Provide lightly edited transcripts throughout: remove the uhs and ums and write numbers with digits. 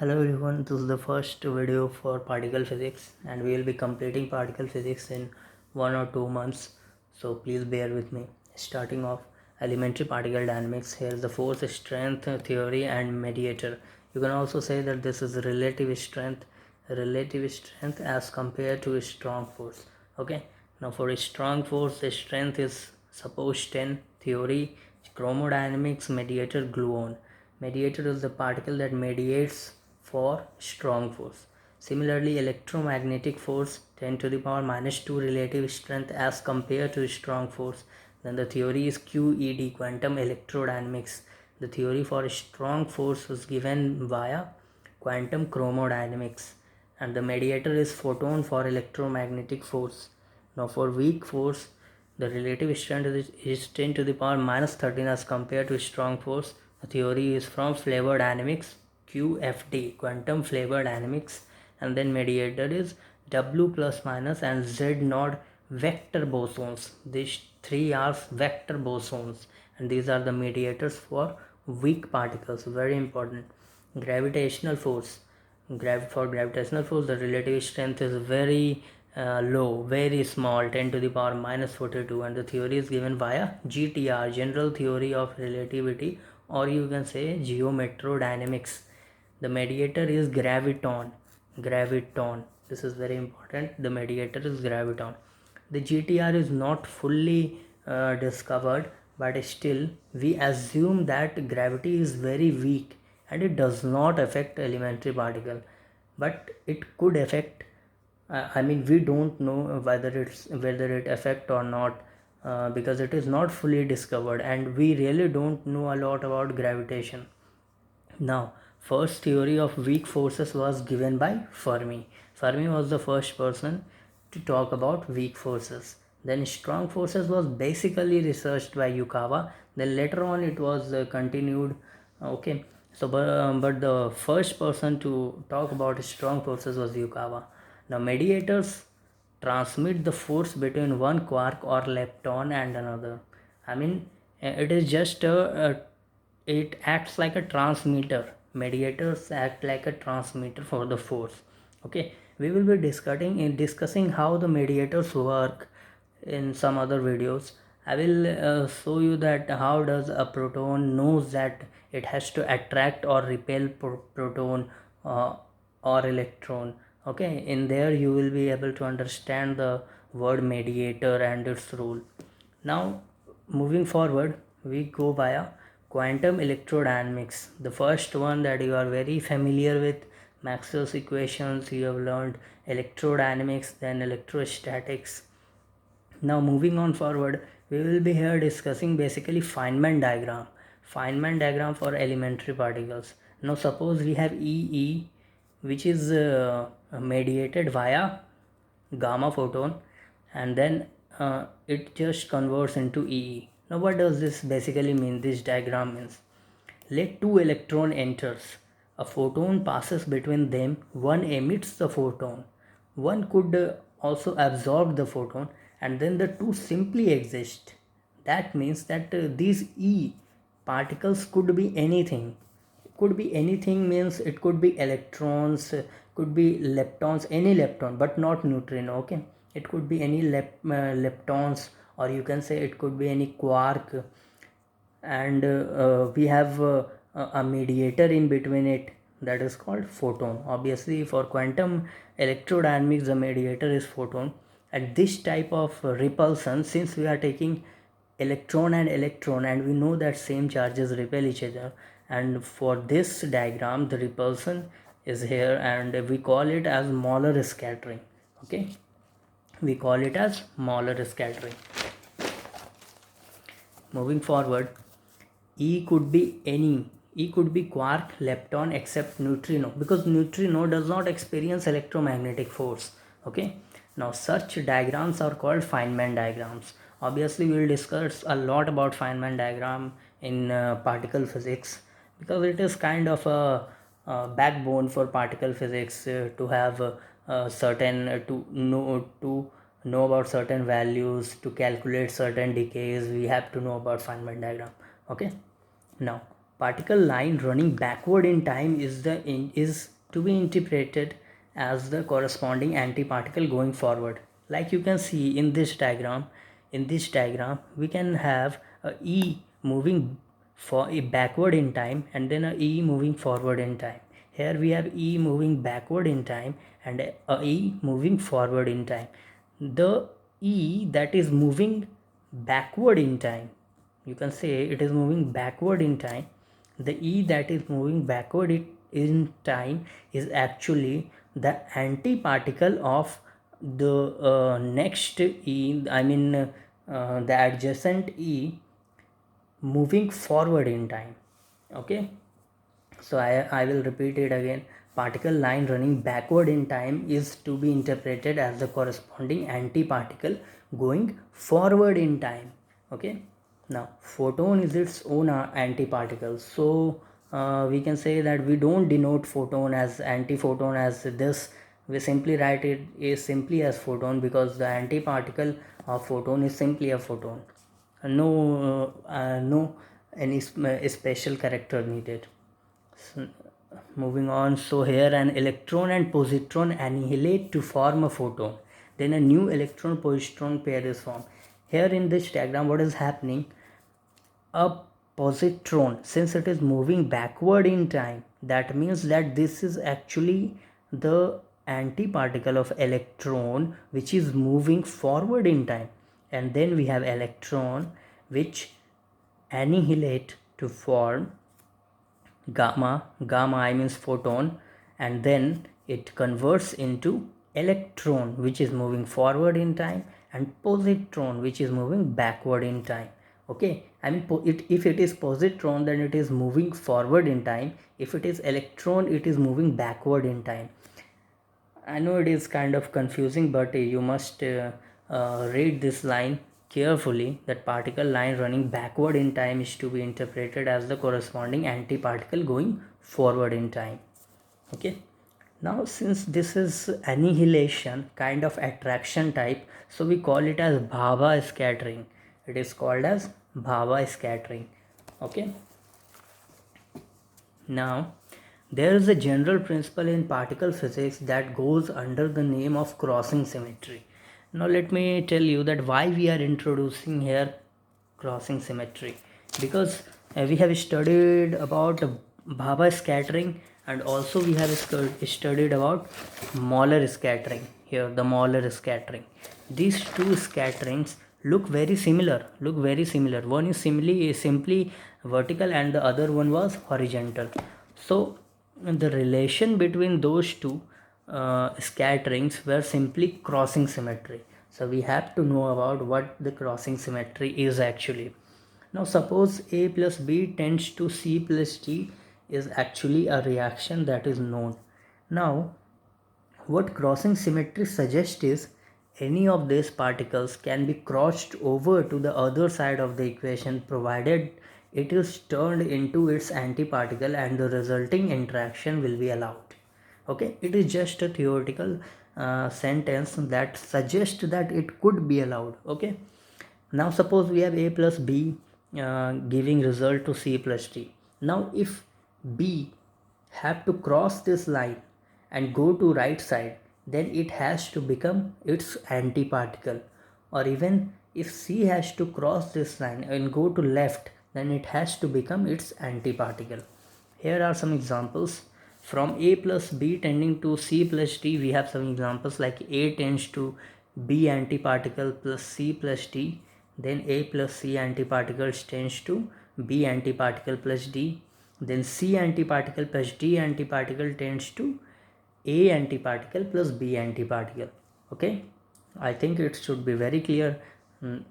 Hello everyone, this is the first video for particle physics and we will be completing particle physics in 1 or 2 months. So please bear with me. Starting off, elementary particle dynamics. Here is the force, strength theory and mediator. You can also say that this is relative strength as compared to a strong force. Okay, now for a strong force, the strength is suppose 10, theory, chromodynamics, mediator, gluon. Mediator is the particle that mediates for strong force. Similarly, electromagnetic force 10 to the power minus 2 relative strength as compared to strong force. Then the theory is QED, quantum electrodynamics. The theory for strong force was given via quantum chromodynamics, and the mediator is photon for electromagnetic force. Now for weak force, the relative strength is 10 to the power minus 13 as compared to strong force. The theory is from flavor dynamics, QFD, quantum flavor dynamics, and then mediator is W plus minus and Z naught vector bosons. These three are vector bosons, and these are the mediators for weak particles. Very important. Gravitational force. For gravitational force, the relative strength is very low, very small, 10 to the power minus 42, and the theory is given via GTR, general theory of relativity, or you can say geometrodynamics. The mediator is graviton. This is very important. The mediator is graviton. The GTR is not fully discovered, but still we assume that gravity is very weak and it does not affect elementary particle, but it could affect. I mean, we don't know whether it affect or not, because it is not fully discovered and we really don't know a lot about gravitation. Now, first theory of weak forces was given by Fermi. Fermi was the first person to talk about weak forces. Then strong forces was basically researched by Yukawa. Then later on it was continued. Okay, so but the first person to talk about strong forces was Yukawa. Now mediators transmit the force between one quark or lepton and another. I mean, it is just it acts like a transmitter. Mediators act like a transmitter for the force. Okay, we will be discussing how the mediators work in some other videos. I will show you that how does a proton knows that it has to attract or repel proton or electron. Okay, in there you will be able to understand the word mediator and its role. Now moving forward, we go via quantum electrodynamics. The first one that you are very familiar with, Maxwell's equations. You have learned electrodynamics, then electrostatics. Now moving on forward, we will be here discussing basically Feynman diagram for elementary particles. Now suppose we have EE, which is mediated via gamma photon, and then it just converts into EE. Now what does this basically mean? This diagram means, let two electron enters, a photon passes between them, one emits the photon, one could also absorb the photon, and then the two simply exist. That means that these E particles could be anything. Could be anything means it could be electrons, could be leptons, any lepton, but not neutrino. Okay, it could be any leptons, or you can say it could be any quark, and we have a mediator in between it, that is called photon. Obviously for quantum electrodynamics the mediator is photon. At this type of repulsion, since we are taking electron and we know that same charges repel each other, and for this diagram the repulsion is here, and we call it as Molar scattering. Okay, we call it as Molar scattering. Moving forward, E could be any. E could be quark, lepton, except neutrino, because neutrino does not experience electromagnetic force. Okay. Now such diagrams are called Feynman diagrams. Obviously we will discuss a lot about Feynman diagram in particle physics, because it is kind of a backbone for particle physics, to have certain to know about certain values, to calculate certain decays. We have to know about Feynman diagram. Okay. Now particle line running backward in time is to be interpreted as the corresponding antiparticle going forward. Like you can see in this diagram, we can have a E moving for a backward in time and then a E moving forward in time. Here we have E moving backward in time and a E moving forward in time. The E that is moving backward in time, you can say it is moving backward in time. The E that is moving backward in time is actually the antiparticle of the next E, the adjacent E moving forward in time. Okay, so I will repeat it again. Particle line running backward in time is to be interpreted as the corresponding antiparticle going forward in time. Okay, now photon is its own antiparticle. So we can say that we don't denote photon as antiphoton as this. We simply write it as simply as photon because the antiparticle of photon is simply a photon. No any special character needed. So, moving on, so here an electron and positron annihilate to form a photon, then a new electron positron pair is formed. Here in this diagram, what is happening? A positron, since it is moving backward in time, that means that this is actually the antiparticle of electron which is moving forward in time, and then we have electron which annihilate to form gamma I means photon, and then it converts into electron which is moving forward in time and positron which is moving backward in time. Okay, I mean if it is positron then it is moving forward in time, if it is electron it is moving backward in time. I know it is kind of confusing, but you must read this line carefully, that particle line running backward in time is to be interpreted as the corresponding antiparticle going forward in time. Okay, now since this is annihilation, kind of attraction type, so we call it as Bhabha scattering. It is called as Bhabha scattering. Okay, now there is a general principle in particle physics that goes under the name of crossing symmetry. Now let me tell you that why we are introducing here crossing symmetry, because we have studied about Bhabha scattering and also we have studied about Molar scattering. Here the Molar scattering, these two scatterings look very similar. One is simply vertical and the other one was horizontal. So the relation between those two scatterings were simply crossing symmetry. So we have to know about what the crossing symmetry is actually. Now suppose A plus B tends to C plus D is actually a reaction that is known. Now what crossing symmetry suggests is any of these particles can be crossed over to the other side of the equation provided it is turned into its antiparticle and the resulting interaction will be allowed. Okay, it is just a theoretical sentence that suggests that it could be allowed. Okay, now suppose we have A plus B giving result to C plus D. Now if B have to cross this line and go to right side, then it has to become its antiparticle. Or even if C has to cross this line and go to left, then it has to become its antiparticle. Here are some examples. From A plus B tending to C plus D, we have some examples like A tends to B antiparticle plus C plus D, then A plus C antiparticles tends to B antiparticle plus D, then C antiparticle plus D antiparticle tends to A antiparticle plus B antiparticle. Okay, I think it should be very clear.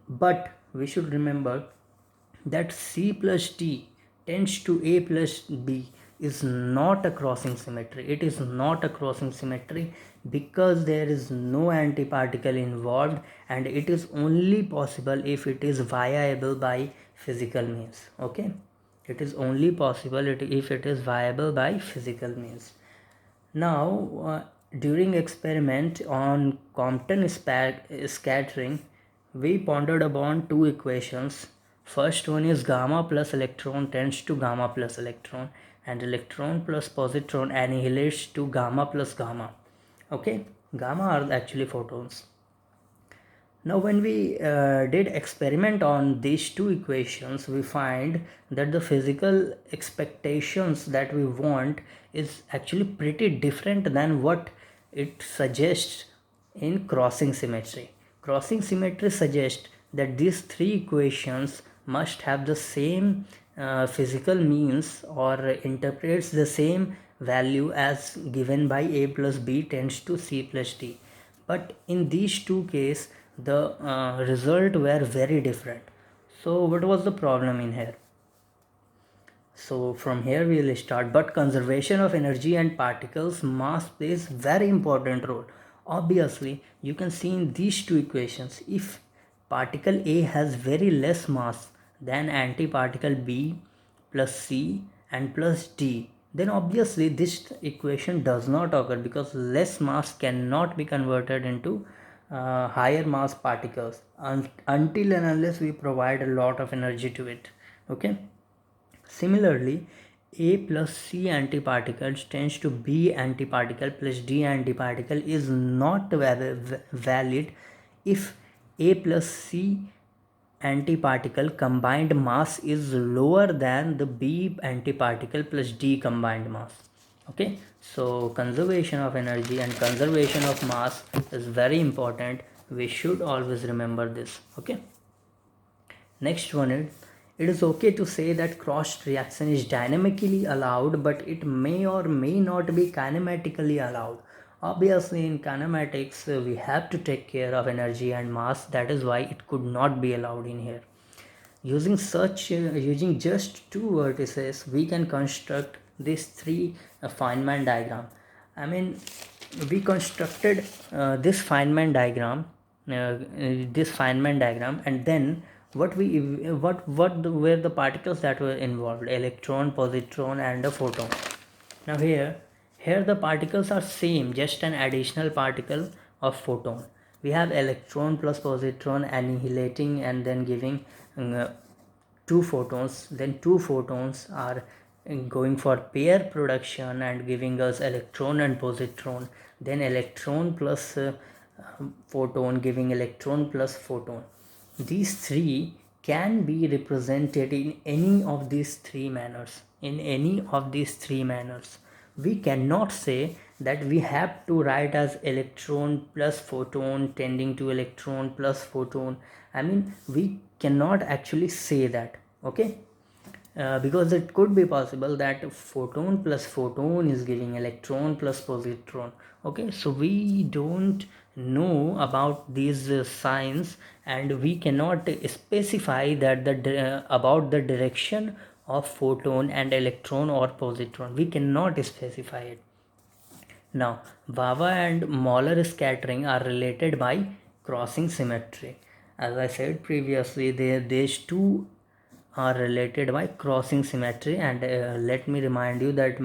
But we should remember that C plus D tends to A plus B is not a crossing symmetry. It is not a crossing symmetry because there is no antiparticle involved, and it is only possible if it is viable by physical means. Okay, it is only possible if it is viable by physical means. Now during experiment on Compton scattering, we pondered upon two equations. First one is gamma plus electron tends to gamma plus electron, and electron plus positron annihilates to gamma plus gamma. Okay, gamma are actually photons. Now when we did experiment on these two equations, we find that the physical expectations that we want is actually pretty different than what it suggests in crossing symmetry. Crossing symmetry suggests that these three equations must have the same physical means or interprets the same value as given by a plus b tends to c plus d. But in these two cases the result were very different. So what was the problem in here? So from here we will start. But conservation of energy and particles mass plays very important role. Obviously you can see in these two equations, if particle A has very less mass than antiparticle B plus C and plus D, then obviously this equation does not occur, because less mass cannot be converted into higher mass particles until and unless we provide a lot of energy to it. Okay. Similarly, A plus C antiparticles tends to B antiparticle plus D antiparticle is not valid if A plus C antiparticle combined mass is lower than the B antiparticle plus D combined mass. Okay, so conservation of energy and conservation of mass is very important. We should always remember this. Okay. Next one is, it is okay to say that cross reaction is dynamically allowed, but it may or may not be kinematically allowed. Obviously in kinematics we have to take care of energy and mass, that is why it could not be allowed in here. Using just two vertices we can construct this three Feynman diagram. I mean, we constructed this Feynman diagram, and then what were the particles that were involved: electron, positron and a photon. Now here the particles are same, just an additional particle of photon. We have electron plus positron annihilating and then giving two photons. Then two photons are going for pair production and giving us electron and positron. Then electron plus photon giving electron plus photon. These three can be represented in any of these three manners. We cannot say that we have to write as electron plus photon tending to electron plus photon. I mean, we cannot actually say that. Okay. Because it could be possible that photon plus photon is giving electron plus positron. Okay, so we don't know about these signs, and we cannot specify that about the direction of photon and electron or positron. We cannot specify it. Now Bava and Molar scattering are related by crossing symmetry. As I said previously, these two are related by crossing symmetry, and let me remind you that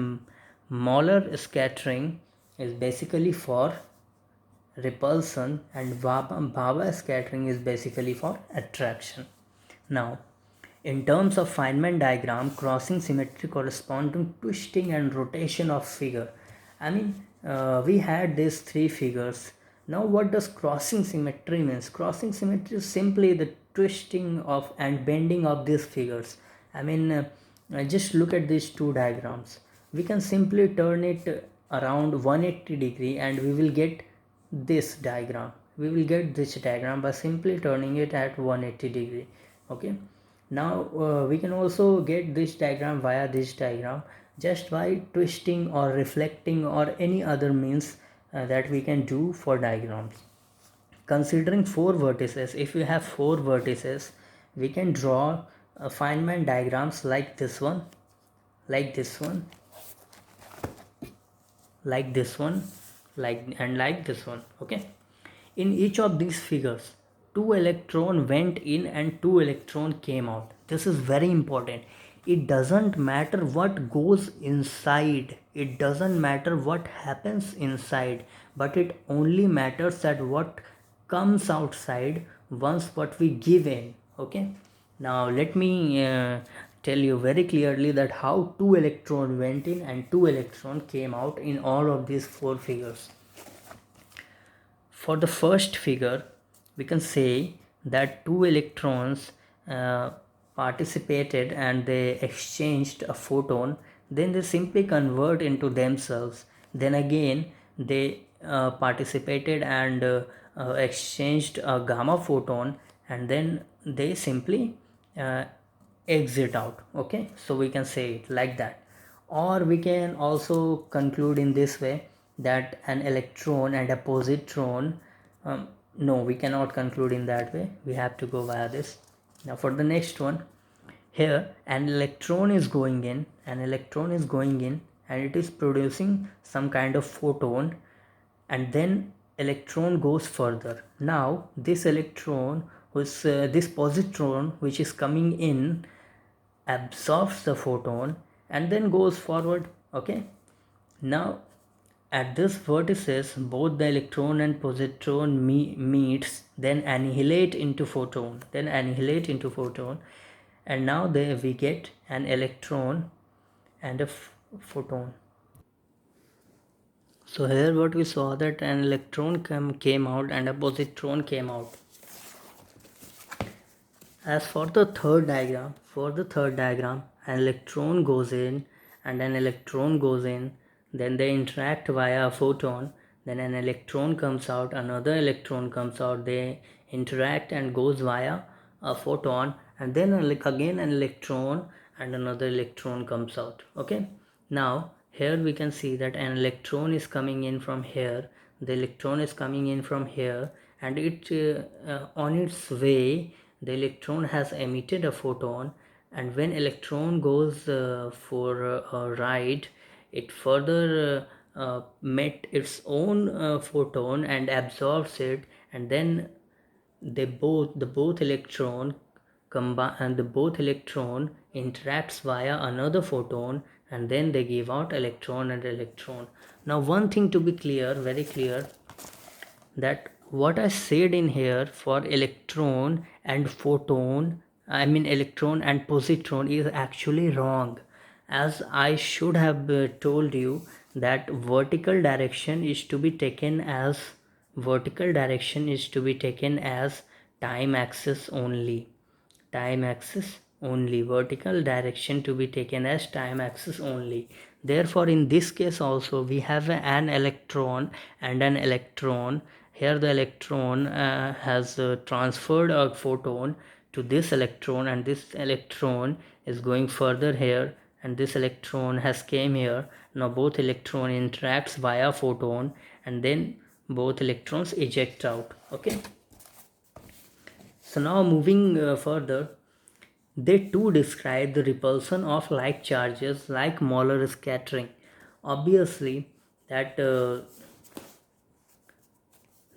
Molar scattering is basically for repulsion and Bava scattering is basically for attraction. Now in terms of Feynman diagram, crossing symmetry corresponds to twisting and rotation of figure. I mean, we had these three figures. Now what does crossing symmetry means? Crossing symmetry is simply the twisting of and bending of these figures. I mean, just look at these two diagrams. We can simply turn it around 180 degree and we will get this diagram. We will get this diagram by simply turning it at 180 degree. Okay. Now we can also get this diagram via this diagram just by twisting or reflecting or any other means that we can do for diagrams. Considering four vertices, if we have four vertices, we can draw Feynman diagrams like this one, like this one, like this one, like this one. Okay. In each of these figures, 2 electron went in and 2 electron came out. This is very important. It doesn't matter what goes inside, it doesn't matter what happens inside, but it only matters that what comes outside once what we give in. Okay. Now let me tell you very clearly that how two electron went in and two electron came out in all of these four figures. For the first figure, we can say that two electrons uh, participated and they exchanged a photon, then they simply convert into themselves. Then again, they participated and exchanged a gamma photon, and then they simply uh, exit out. Okay, so we can say it like that, or we can also conclude in this way that an electron and a positron, no, we cannot conclude in that way, we have to go via this. Now for the next one, here an electron is going in, and it is producing some kind of photon, and then electron goes further. Now this positron which is coming in absorbs the photon and then goes forward. Okay, now at this vertices both the electron and positron meets, then annihilate into photon, and now there we get an electron and a photon. So here what we saw, that an electron came out and a positron came out. As for the third diagram, an electron goes in and an electron goes in, then they interact via a photon, then an electron comes out, another electron comes out, they interact and goes via a photon, and then again an electron and another electron comes out. Okay, now here we can see that an electron is coming in from here, the electron is coming in from here, and it on its way the electron has emitted a photon, and when electron goes for a ride, it further met its own photon and absorbs it, and then the both electron combine, and the both electron interacts via another photon, and then they give out electron and electron. Now one thing to be clear, very clear, that what I said in here for electron and photon, I mean electron and positron, is actually wrong, as I should have told you that vertical direction is to be taken as time axis only, vertical direction to be taken as time axis only. Therefore in this case also we have an electron and an electron. Here the electron has transferred a photon to this electron, and this electron is going further here, and this electron has came here. Now both electron interacts via photon, and then both electrons eject out. Okay, so now moving further, they too describe the repulsion of like charges like molar scattering. Obviously, that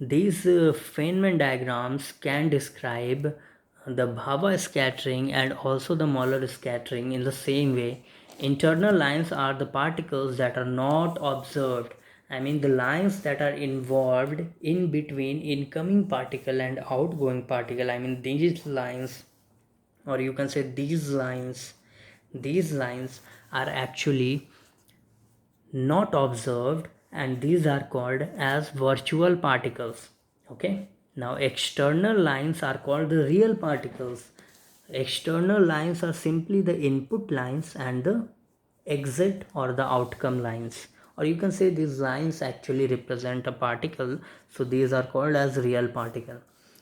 these Feynman diagrams can describe the Bhabha scattering and also the molar scattering in the same way. Internal lines are the particles that are not observed. I mean the lines that are involved in between incoming particle and outgoing particle. I mean these lines, or you can say these lines are actually not observed, and these are called as virtual particles. Okay, now external lines are called the real particles. External lines are simply the input lines and the exit or the outcome lines, or you can say these lines actually represent a particle, so these are called as real particle.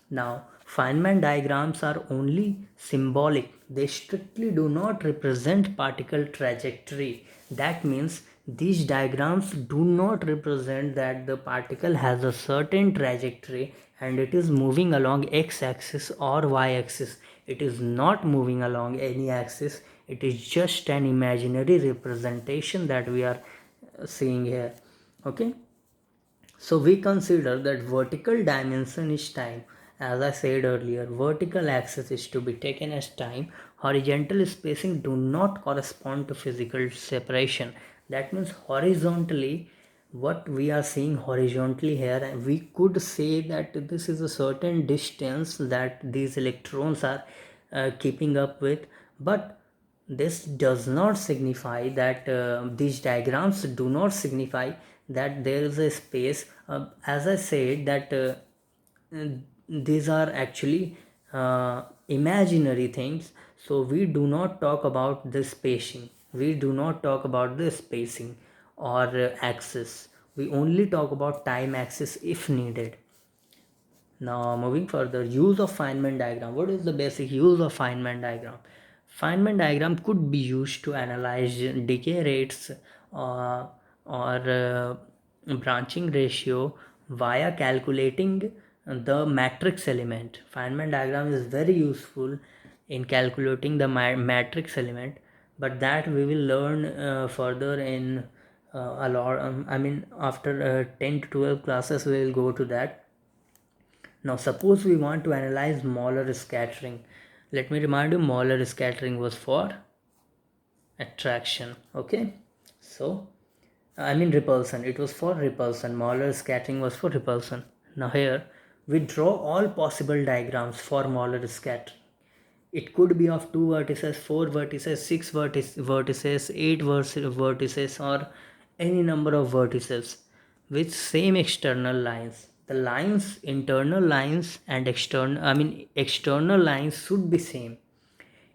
Now Feynman diagrams are only symbolic, they strictly do not represent particle trajectory. That means these diagrams do not represent that the particle has a certain trajectory and it is moving along x-axis or y-axis. It is not moving along any axis, it is just an imaginary representation that we are seeing here. Okay, so we consider that vertical dimension is time. As I said earlier, vertical axis is to be taken as time. Horizontal spacing do not correspond to physical separation. That means horizontally, what we are seeing horizontally here, we could say that this is a certain distance that these electrons are keeping up with. But this does not signify that these diagrams do not signify that there is a space. As I said that these are actually imaginary things, so we do not talk about the spacing, we do not talk about the spacing or axis, we only talk about time axis if needed. Now moving further, use of Feynman diagram. What is the basic use of Feynman diagram? Feynman diagram could be used to analyze decay rates or branching ratio via calculating the matrix element. Feynman diagram is very useful in calculating the matrix element, but that we will learn further in a lot. I mean, after 10 to 12 classes, we will go to that. Now suppose we want to analyze molar scattering. Let me remind you, molar scattering was for attraction. Okay, so I mean repulsion, it was for repulsion. Molar scattering was for repulsion. Now here we draw all possible diagrams for molar scattering. It could be of 2 vertices, 4 vertices, 6 vertices, 8 vertices, or any number of vertices with same external lines. The lines, internal lines and external lines should be same.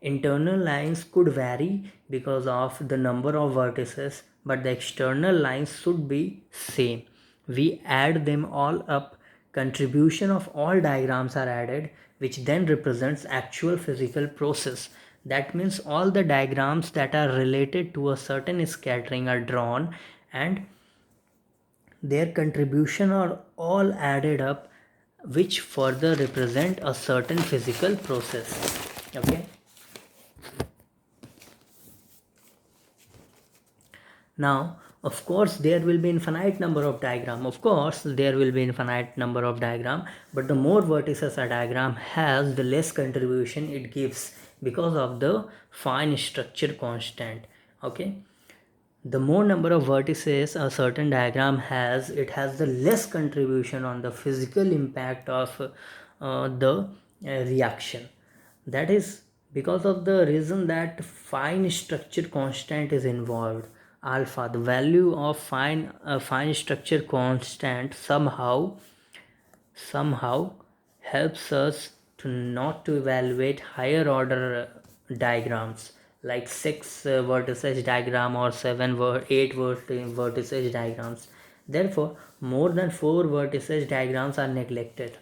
Internal lines could vary because of the number of vertices, but the external lines should be same. We add them all up, contribution of all diagrams are added, which then represents actual physical process. That means all the diagrams that are related to a certain scattering are drawn, and their contribution are all added up, which further represent a certain physical process. Okay. Now, of course, there will be infinite number of diagram. Of course, there will be infinite number of diagram, but the more vertices a diagram has, the less contribution it gives because of the fine structure constant. Okay. The more number of vertices a certain diagram has, it has the less contribution on the physical impact of the reaction. That is because of the reason that fine structure constant is involved. Alpha, the value of fine structure constant somehow helps us to not to evaluate higher order diagrams like 6 vertices diagram or 8 vertices diagrams. Therefore more than 4 vertices diagrams are neglected.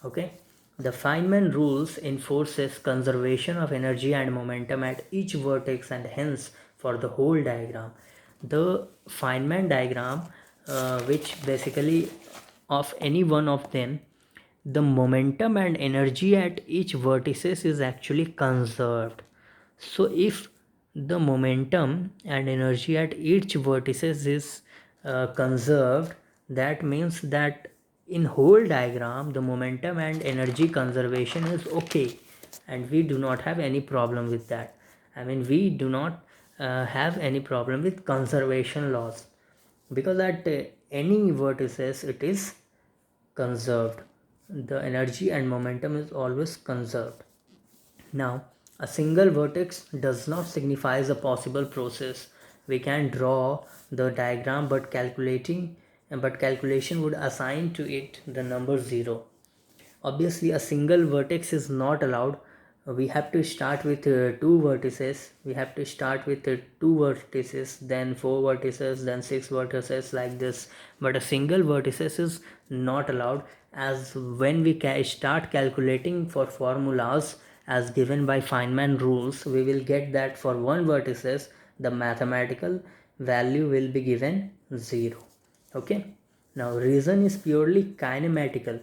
Okay, the Feynman rules enforces conservation of energy and momentum at each vertex and hence for the whole diagram. The Feynman diagram, which basically of any one of them, the momentum and energy at each vertices is actually conserved. So if the momentum and energy at each vertices is conserved, that means that in whole diagram the momentum and energy conservation is okay, and we do not have any problem with that. I mean, we do not have any problem with conservation laws, because at any vertices it is conserved. The energy and momentum is always conserved. Now, a single vertex does not signify a possible process. We can draw the diagram, but calculation would assign to it the number 0. Obviously, a single vertex is not allowed. We have to start with 2 vertices. We have to start with 2 vertices, then 4 vertices, then 6 vertices, like this. But a single vertices is not allowed, as when we start calculating for formulas as given by Feynman rules, we will get that for one vertices the mathematical value will be given 0. Okay. Now reason is purely kinematical.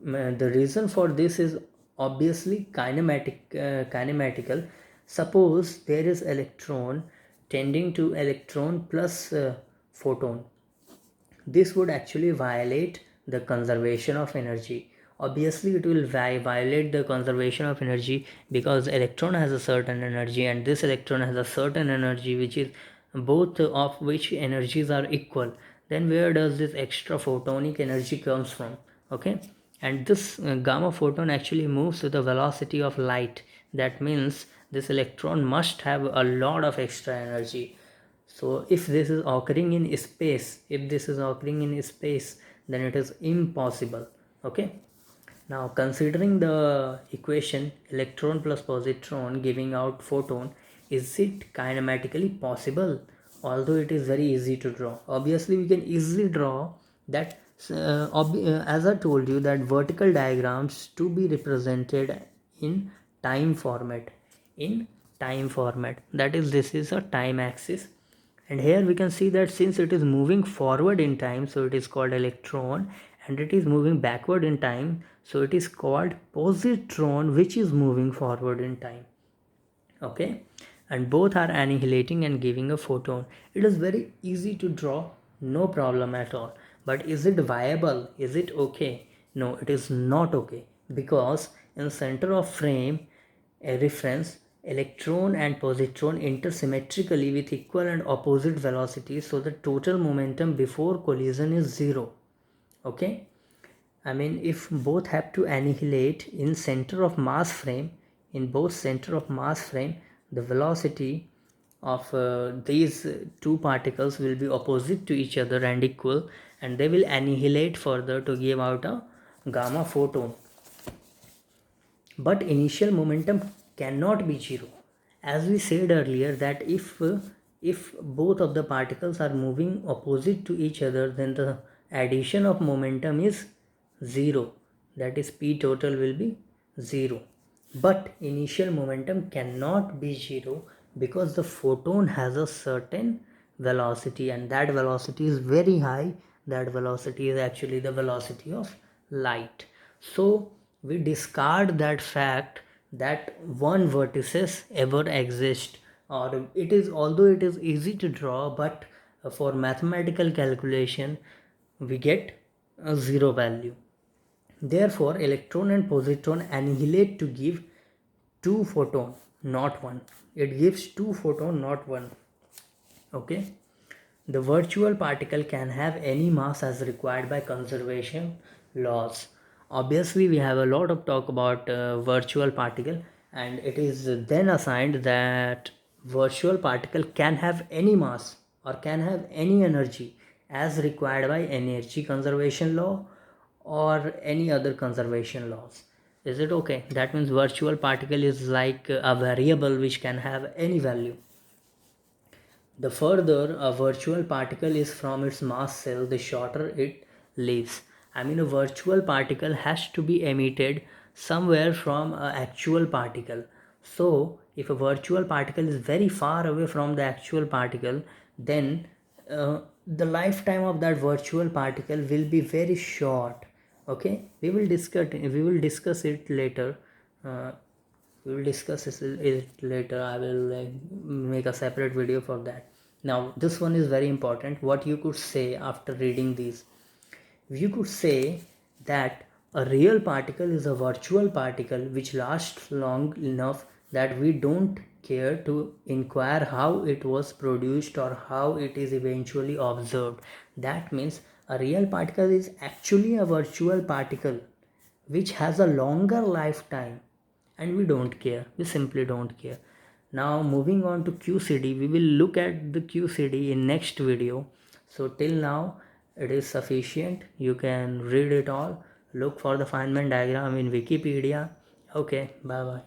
The reason for this is obviously kinematical. Suppose there is electron tending to electron plus photon. This would actually violate the conservation of energy. Obviously it will violate the conservation of energy, because electron has a certain energy and this electron has a certain energy, which is both of which energies are equal. Then where does this extra photonic energy comes from? Okay, and this gamma photon actually moves with the velocity of light, That means this electron must have a lot of extra energy. So if this is occurring in space, then it is impossible. Okay. Now considering the equation electron plus positron giving out photon, is it kinematically possible? Although it is very easy to draw. Obviously we can easily draw that as I told you, that vertical diagrams to be represented in time format. That is, this is a time axis, and here we can see that since it is moving forward in time, so it is called electron, and it is moving backward in time, so it is called positron, which is moving forward in time. Okay, and both are annihilating and giving a photon. It is very easy to draw, no problem at all. But is it viable? Is it okay? No, it is not okay, because in center of frame a reference, electron and positron enter symmetrically with equal and opposite velocities, so the total momentum before collision is zero. Okay, I mean, if both have to annihilate in center of mass frame, the velocity of these two particles will be opposite to each other and equal, and they will annihilate further to give out a gamma photon. But initial momentum cannot be zero. As we said earlier, that if both of the particles are moving opposite to each other, then the addition of momentum is zero. That is, P total will be zero. But initial momentum cannot be zero, because the photon has a certain velocity, and that velocity is very high. That velocity is actually the velocity of light. So we discard that fact that one vertices ever exist, or it is, although it is easy to draw, but for mathematical calculation we get a zero value. Therefore electron and positron annihilate to give two photon, not one. It gives two photon, not one. Okay, the virtual particle can have any mass as required by conservation laws. Obviously we have a lot of talk about virtual particle, and it is then assigned that virtual particle can have any mass or can have any energy as required by energy conservation law or any other conservation laws. Is it okay? That means virtual particle is like a variable which can have any value. The further a virtual particle is from its mass cell, the shorter it lives. I mean, a virtual particle has to be emitted somewhere from an actual particle. So if a virtual particle is very far away from the actual particle, then the lifetime of that virtual particle will be very short. Okay, we will discuss it later. uh, we will discuss it later. I will make a separate video for that. Now this one is very important. What you could say after reading these, you could say that a real particle is a virtual particle which lasts long enough that we don't care to inquire how it was produced or how it is eventually observed. That means a real particle is actually a virtual particle which has a longer lifetime, and we don't care. We simply don't care. Now moving on to QCD, we will look at the QCD in next video. So till now it is sufficient. You can read it all. Look for the Feynman diagram in Wikipedia. Okay, bye bye.